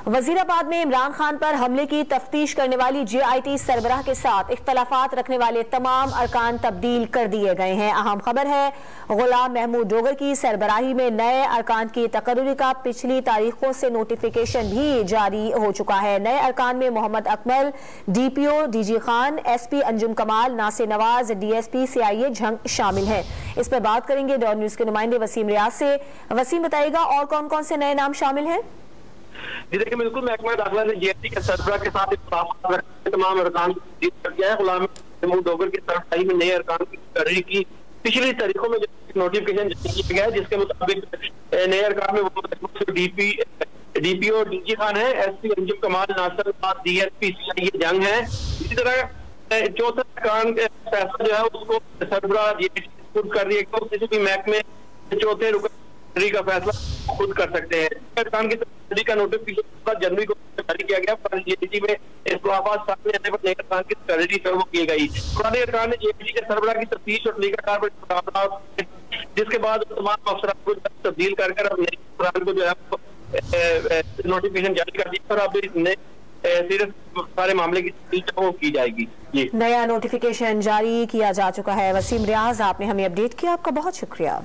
वजीराबाद में इमरान खान पर हमले की तफ्तीश करने वाली JIT सरबराह के साथ इख्तलाफात रखने वाले तमाम अरकान तब्दील कर दिए गए हैं। अहम खबर है, गुलाम महमूद डोगर की सरबराही में नए अरकान की तकर्री का पिछली तारीखों से नोटिफिकेशन भी जारी हो चुका है। नए अरकान में Mohammad Akmal DPO DG Khan, SP Anjum कमाल, नासिर नवाज DSP CIA झंग शामिल है। इस पर बात करेंगे डॉन न्यूज के नुमाइंदे वसीम रियाज से। वसीम, बताइएगा और कौन कौन से नए नाम शामिल हैं? जी देखिए, बिल्कुल महकमा दाखिला ने JIT के सरबराह के साथ तमाम अरकान किया है। गुलाम महमूद डोगर की सरबराही में नए अरकान की तकर्री की पिछली तारीखों में नोटिफिकेशन जारी किया गया है, जिसके मुताबिक नए अरकान में DPO DG खान है, SP अंजुम कमाल, नासिर नवाज DSP CIA जंग है। इसी तरह चौथा अरकान फैसला जो है उसको सरबराह JIT कर दिया गया। किसी भी महकमे चौथे रुकन का फैसला खुद कर सकते हैं। अरकान की तकर्री का नोटिफिकेशन जनवरी को जारी किया गया, पर JIT में इख्तलाफात सामने आने पर नए अरकान की तकर्री शुरू की गई। पुराने अरकान ने JIT के सरबराह की तफ्तीश और तरीकाकार पर, जिसके बाद तमाम अफसरान को तब्दील कर अब नए अफसरान को जो है नोटिफिकेशन जारी कर दिया और अब नए सारे मामले की तफ्तीश की जाएगी। नया नोटिफिकेशन जारी किया जा चुका है। वसीम रियाज, आपने हमें अपडेट किया, आपका बहुत शुक्रिया।